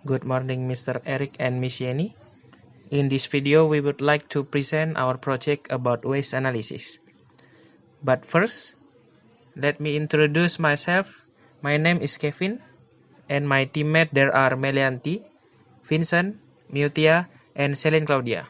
Good morning, Mr. Eric and Miss Jenny. In this video, we would like to present our project about waste analysis. But first, let me introduce myself. My name is Kevin, and my teammates there are Melianti, Vincent, Mutia, and Celine Claudia.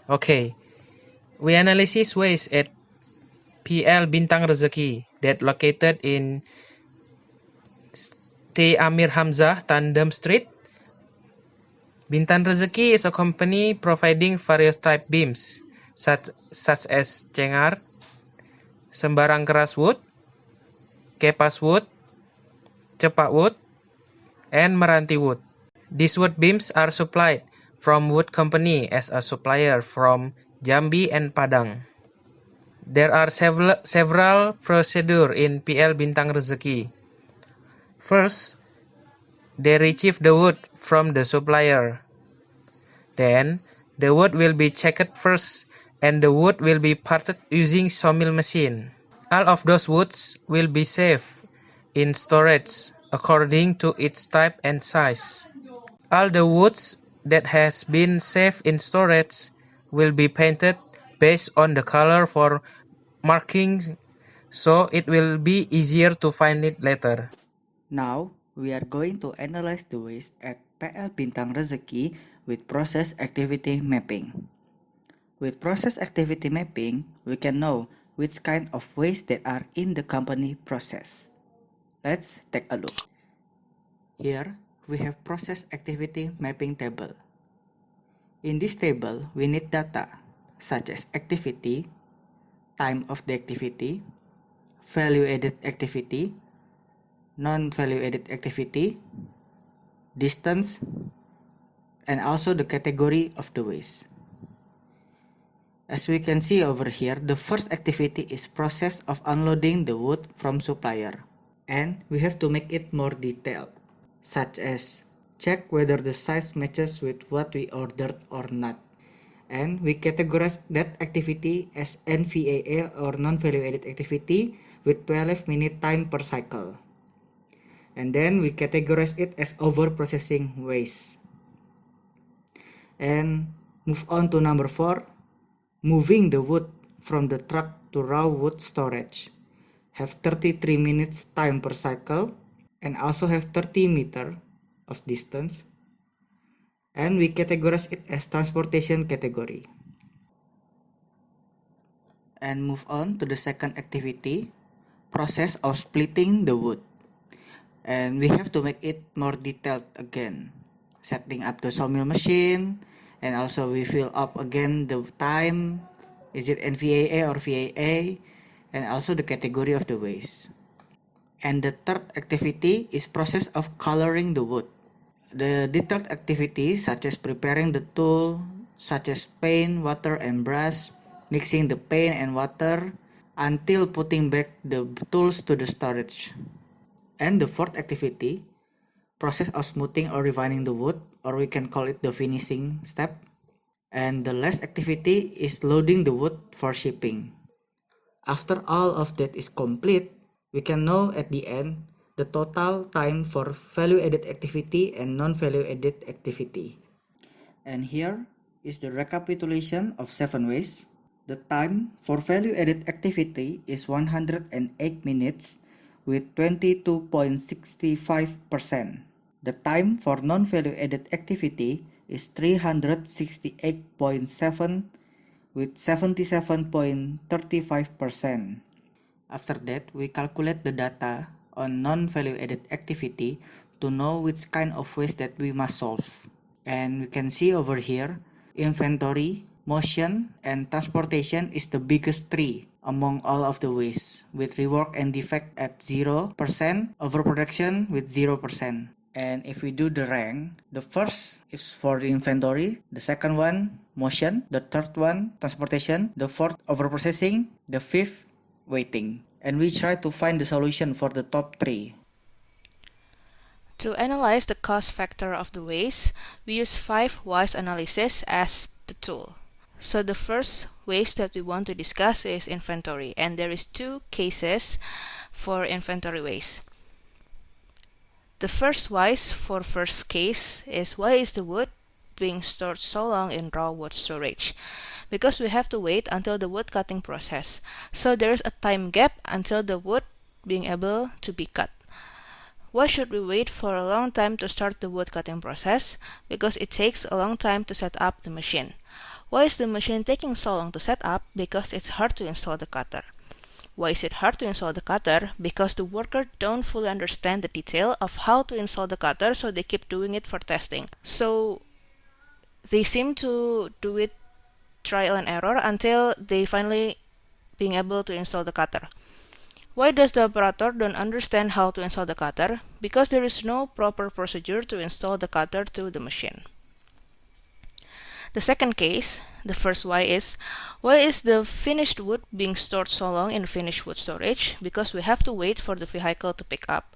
Okay, we analyze waste at PL Bintang Rezeki that located in T. Amir Hamzah, Tandem Street. Bintang Rezeki is a company providing various type beams, such as cengar, sembarang keras wood, kepas wood, cepak wood, and meranti wood. These wood beams are supplied from wood company as a supplier from Jambi and Padang. There are several procedures in PL Bintang Rezeki. First, they retrieve the wood from the supplier. Then, the wood will be checked first and the wood will be parted using sawmill machine. All of those woods will be saved in storage according to its type and size. All the woods that has been saved in storage will be painted based on the color for marking, so it will be easier to find it later. Now, we are going to analyze the waste at PL Bintang Rezeki with process activity mapping. With process activity mapping, we can know which kind of waste that are in the company process. Let's take a look. Here, we have process activity mapping table. In this table, we need data such as activity, time of the activity, value added activity, non-value added activity, distance, and also the category of the waste. As we can see over here, the first activity is process of unloading the wood from supplier. And we have to make it more detailed, such as check whether the size matches with what we ordered or not. And we categorize that activity as NVAA or non-value added activity with 12-minute time per cycle. And then we categorize it as over-processing waste. And move on to number 4, moving the wood from the truck to raw wood storage. Have 33 minutes time per cycle and also have 30 meter of distance. And we categorize it as transportation category. And move on to the second activity, process of splitting the wood. And we have to make it more detailed again, setting up the sawmill machine, and also we fill up again the time, is it NVAA or VAA, and also the category of the waste. And the third activity is process of coloring the wood. The detailed activities such as preparing the tool, such as paint, water, and brush, mixing the paint and water until putting back the tools to the storage. And the fourth activity, process of smoothing or refining the wood, or we can call it the finishing step. And the last activity is loading the wood for shipping. After all of that is complete, we can know at the end the total time for value-added activity and non-value added activity. And here is the recapitulation of 7 ways. The time for value-added activity is 108 minutes with 22.65%. The time for non-value added activity is 368.7 with 77.35%. After that, we calculate the data on non-value added activity to know which kind of waste that we must solve. And we can see over here, inventory, motion, and transportation is the biggest 3 among all of the waste, with rework and defect at 0%, overproduction with 0%. And if we do the rank, the first is for the inventory, the second one, motion, the third one, transportation, the fourth, overprocessing, the fifth, waiting. And we try to find the solution for the top 3. To analyze the cost factor of the waste, we use 5 whys analysis as the tool. So the first waste that we want to discuss is inventory, and there is 2 cases for inventory waste. The first whys for first case is why is the wood being stored so long in raw wood storage? Because we have to wait until the wood cutting process. So there is a time gap until the wood being able to be cut. Why should we wait for a long time to start the wood cutting process? Because it takes a long time to set up the machine. Why is the machine taking so long to set up? Because it's hard to install the cutter. Why is it hard to install the cutter? Because the worker don't fully understand the detail of how to install the cutter, so they keep doing it for testing. So they seem to do it trial and error until they finally being able to install the cutter. Why does the operator don't understand how to install the cutter? Because there is no proper procedure to install the cutter to the machine. The second case, the first why is the finished wood being stored so long in finished wood storage? Because we have to wait for the vehicle to pick up.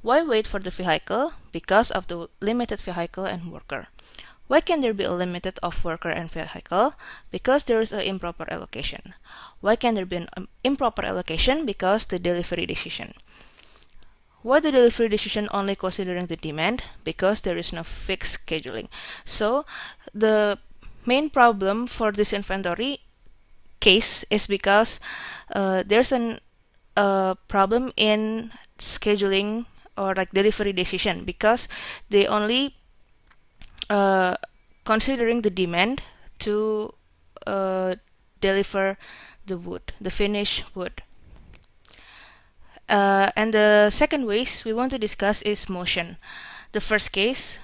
Why wait for the vehicle? Because of the limited vehicle and worker. Why can there be a limit of worker and vehicle? Because there is an improper allocation. Why can there be an improper allocation? Because the delivery decision. Why the delivery decision only considering the demand? Because there is no fixed scheduling. So the main problem for this inventory case is because there's a problem in scheduling or like delivery decision, because they only considering the demand to deliver the wood, the finished wood. And the second ways we want to discuss is motion. The first case,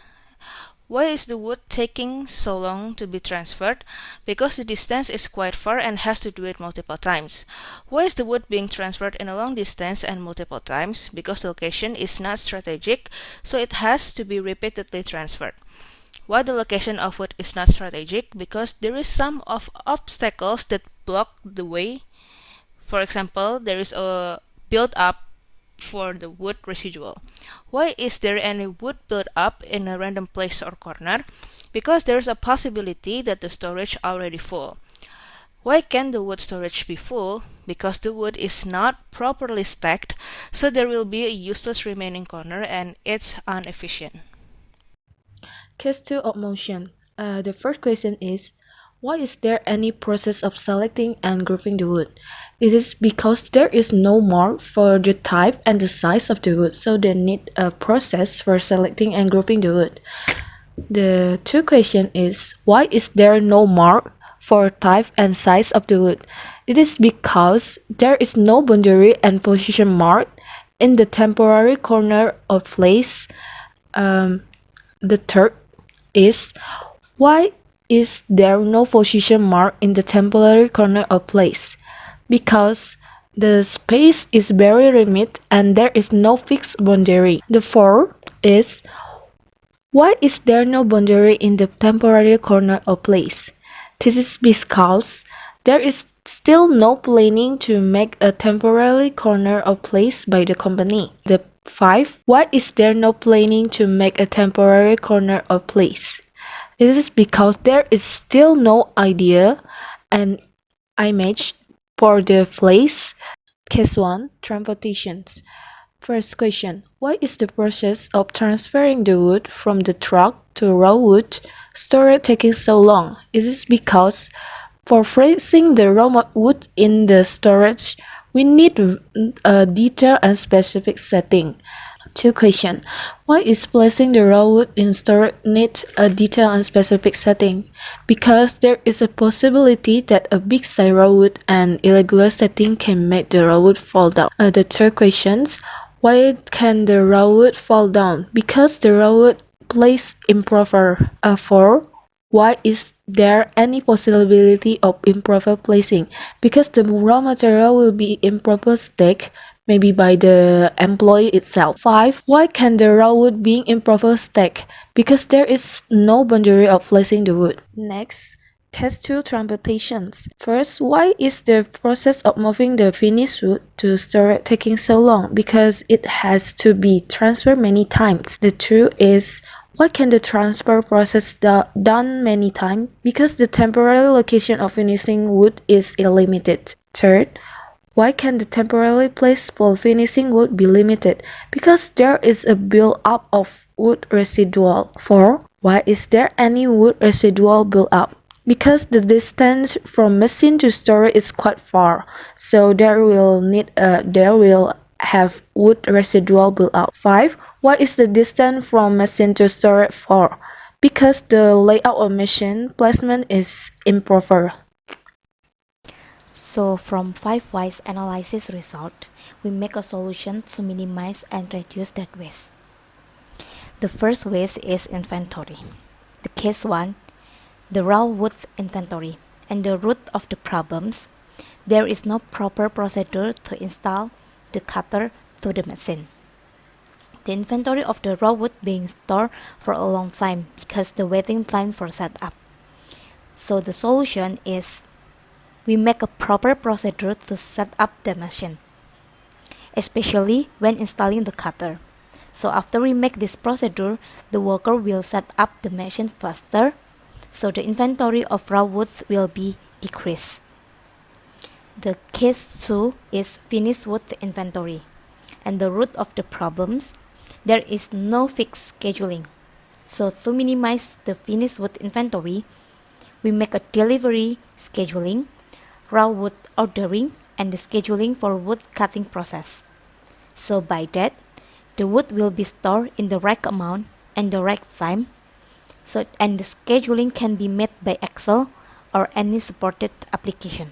why is the wood taking so long to be transferred? Because the distance is quite far and has to do it multiple times. Why is the wood being transferred in a long distance and multiple times? Because the location is not strategic, so it has to be repeatedly transferred. Why the location of wood is not strategic? Because there is some of obstacles that block the way. For example, there is a build up for the wood residual. Why is there any wood build up in a random place or corner? Because there is a possibility that the storage already full. Why can the wood storage be full? Because the wood is not properly stacked, so there will be a useless remaining corner and it's inefficient. Case 2 of motion. The first question is, why is there any process of selecting and grouping the wood? It is because there is no mark for the type and the size of the wood, so they need a process for selecting and grouping the wood. The two question is, why is there no mark for type and size of the wood? It is because there is no boundary and position mark in the temporary corner of place. The third is, why is there no position mark in the temporary corner of place? Because the space is very limited and there is no fixed boundary. The fourth is, why is there no boundary in the temporary corner of place? This is because there is still no planning to make a temporary corner of place by the company. The 5. Why is there no planning to make a temporary corner of place? This is because there is still no idea and image for the place. Case 1. Transportations. First question, why is the process of transferring the wood from the truck to raw wood storage taking so long? It is because for freezing the raw wood in the storage, we need a detailed and specific setting. Two questions. Why is placing the raw wood in storage need a detailed and specific setting? Because there is a possibility that a big size raw wood and irregular setting can make the raw wood fall down. The third question. Why can the raw wood fall down? Because the raw wood placed improper. 4. Why is there any possibility of improper placing? Because the raw material will be improper stacked, maybe by the employee itself. 5. Why can the raw wood being improper stacked? Because there is no boundary of placing the wood. Next, case 2 transportations. First, why is the process of moving the finished wood to storage taking so long? Because it has to be transferred many times. The truth is, why can the transfer process done many times? Because the temporary location of finishing wood is limited. Third, Why can the temporarily placed for finishing wood be limited? Because there is a build-up of wood residual. 4. Why is there any wood residual build-up? Because the distance from machine to storage is quite far, so there will have wood residual build-up. 5. Why is the distance from machine to storage far? Because the layout of machine placement is improper. So from 5 whys analysis result, we make a solution to minimize and reduce that waste. The first waste is inventory. The case 1, the raw wood inventory. And the root of the problems, there is no proper procedure to install the cutter to the machine. The inventory of the raw wood being stored for a long time because the waiting time for setup. So the solution is we make a proper procedure to set up the machine, especially when installing the cutter. So after we make this procedure, the worker will set up the machine faster, so the inventory of raw wood will be decreased. The case 2 is finished wood inventory. And the root of the problems, there is no fixed scheduling. So to minimize the finished wood inventory, we make a delivery scheduling, raw wood ordering, and the scheduling for wood cutting process. So by that, the wood will be stored in the right amount and the right time. And the scheduling can be made by Excel or any supported application.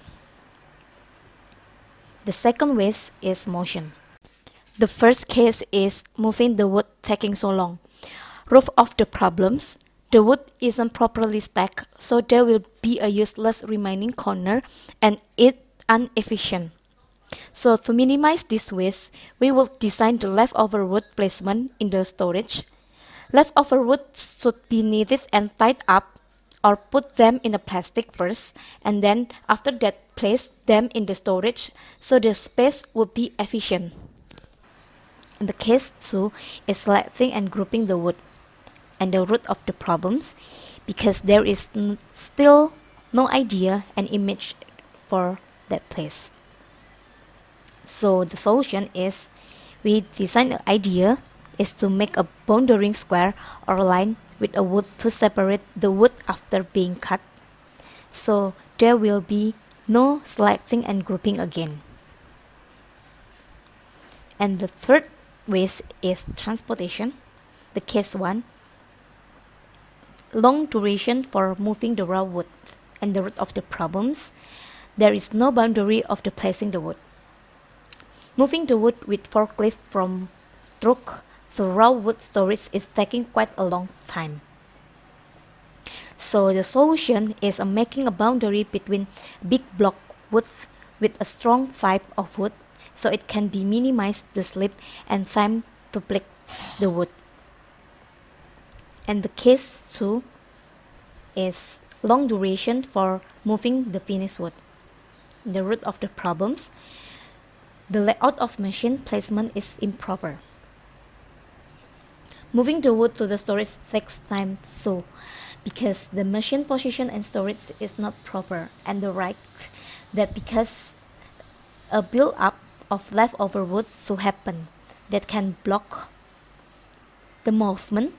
The second waste is motion. The first case is moving the wood taking so long. Root of the problems, the wood isn't properly stacked, so there will be a useless remaining corner and it's inefficient. So to minimize this waste, we will design the leftover wood placement in the storage. Leftover wood should be kneaded and tied up, or put them in the plastic first, and then after that place them in the storage so the space would be efficient. And the case 2 is selecting and grouping the wood. And the root of the problems, because there is still no idea and image for that place. So the solution is we design an idea is to make a boundary square or line with a wood to separate the wood after being cut. So there will be no selecting and grouping again. And the third waste is transportation. The case 1, long duration for moving the raw wood. And the root of the problems, there is no boundary of the placing the wood. Moving the wood with forklift from truck to raw wood storage is taking quite a long time. So the solution is making a boundary between big block wood with a strong fibre of wood, so it can be minimized the slip and time to place the wood. And the case 2 is long duration for moving the finished wood. The root of the problems, the layout of machine placement is improper. Moving the wood to the storage takes time too, because the machine position and storage is not proper, and the right that because a build-up of leftover wood to happen that can block the movement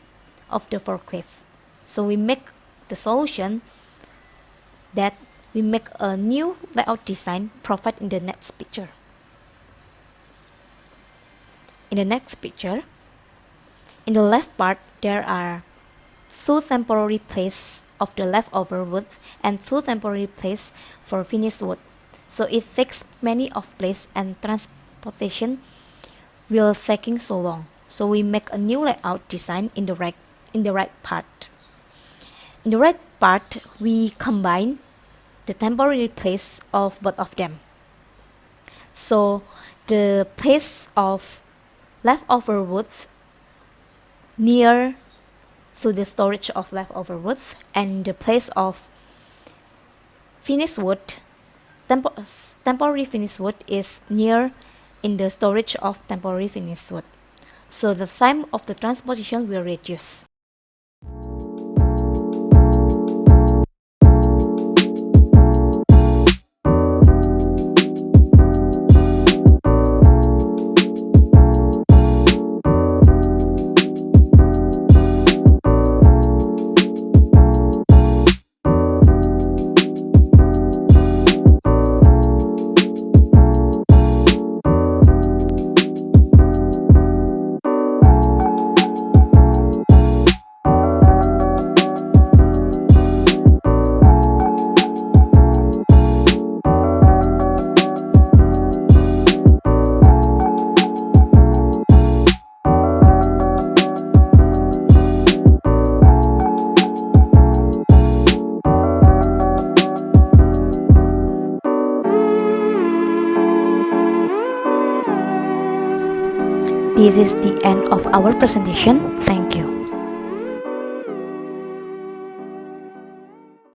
of the forklift. So we make the solution that we make a new layout design provided in the next picture. In the next picture, in the left part, there are 2 temporary places of the leftover wood and 2 temporary places for finished wood. So it takes many of place and transportation will taking so long. So we make a new layout design in the right part. In the right part, we combine the temporary place of both of them. So the place of leftover wood near to the storage of leftover wood, and the place of finished wood, temporary finished wood is near in the storage of temporary finished wood. So the time of the transportation will reduce. This is the end of our presentation. Thank